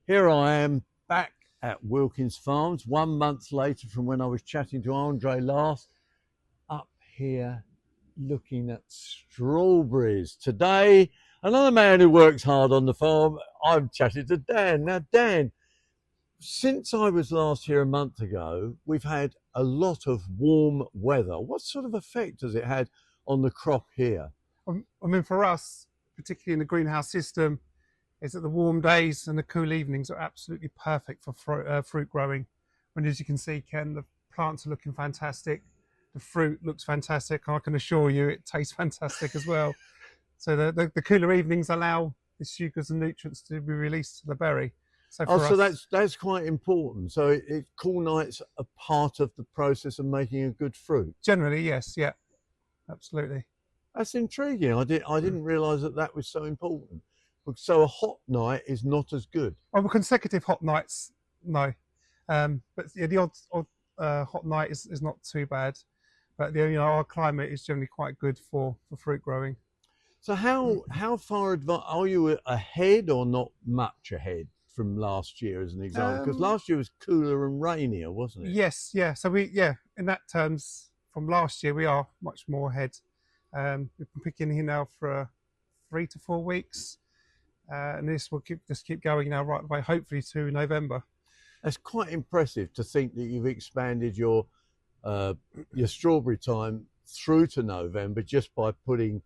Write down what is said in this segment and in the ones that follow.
Here I am back at Wilkin's Farms 1 month later from when I was chatting to Andre last, up here looking at strawberries. Today, another man who works hard on the farm, I'm chatting to Dan. Now, Dan, since I was last here a month ago, we've had a lot of warm weather. What sort of effect has it had on the crop here? I mean, for us, particularly in the greenhouse system, is that the warm days and the cool evenings are absolutely perfect for fruit growing. And as you can see, Ken, the plants are looking fantastic. The fruit looks fantastic. I can assure you it tastes fantastic as well. So the cooler evenings allow the sugars and nutrients to be released to the berry. So for us, that's quite important. So cool nights are part of the process of making a good fruit. Generally, yes, yeah, absolutely. That's intriguing. I didn't realise that was so important. So a hot night is not as good. Oh, well, consecutive hot nights, no. But yeah, the odd hot night is not too bad. But our climate is generally quite good for fruit growing. So how far advanced are you ahead or not much ahead from last year as an example? Because last year was cooler and rainier, wasn't it? Yes, yeah. So in that terms, from last year, we are much more ahead. We've been picking here now for 3 to 4 weeks. And this will just keep going now right away, hopefully to November. That's quite impressive to think that you've expanded your strawberry time through to November just by putting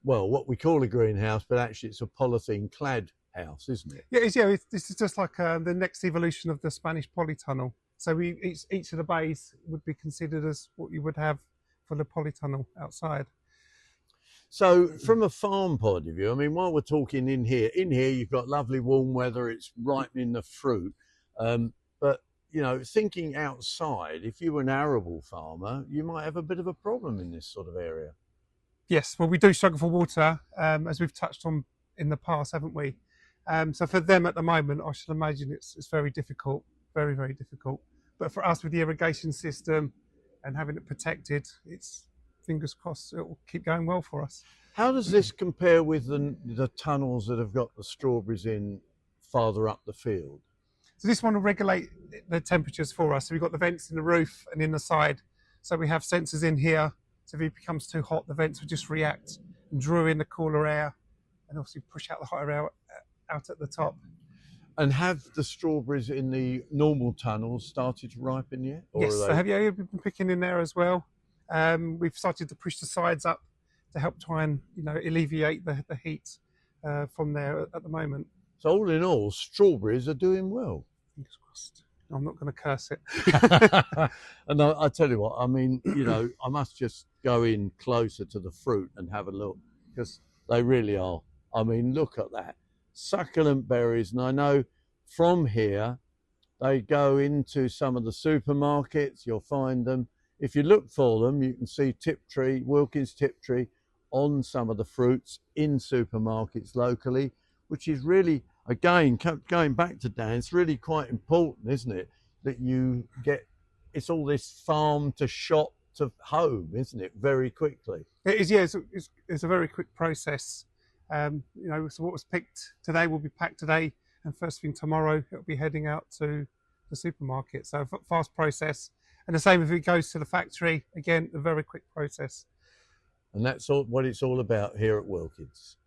what we call a greenhouse, but actually it's a polythene clad house, isn't it? Yeah, this is just like the next evolution of the Spanish polytunnel. So each of the bays would be considered as what you would have for the polytunnel outside. So from a farm point of view, I mean, while we're talking in here you've got lovely warm weather, it's ripening the fruit. But, thinking outside, if you were an arable farmer, you might have a bit of a problem in this sort of area. Yes, well, we do struggle for water, as we've touched on in the past, haven't we? So for them at the moment, I should imagine it's very difficult, very, very difficult. But for us with the irrigation system and having it protected, it's fingers crossed it will keep going well for us. How does this compare with the tunnels that have got the strawberries in farther up the field? So this one will regulate the temperatures for us. So we've got the vents in the roof and in the side. So we have sensors in here. So if it becomes too hot, the vents will just react and draw in the cooler air and obviously push out the hotter air out at the top. And have the strawberries in the normal tunnels started to ripen yet? Yes, so have you been picking in there as well? We've started to push the sides up to help try and alleviate the heat from there at the moment. So all in all, strawberries are doing well. Fingers crossed. I'm not going to curse it. And I tell you what, I mean, I must just go in closer to the fruit and have a look, because they really are. I mean, look at that. Succulent berries. And I know from here, they go into some of the supermarkets. You'll find them. If you look for them, you can see Tiptree, Wilkins Tiptree on some of the fruits in supermarkets locally, which is really, again, going back to Dan, it's really quite important, isn't it? That you get, it's all this farm to shop to home, isn't it? Very quickly. It is, yeah, it's a very quick process. So what was picked today will be packed today, and first thing tomorrow, it'll be heading out to the supermarket. So fast process. And the same if it goes to the factory, again, a very quick process. And that's what it's all about here at Wilkins.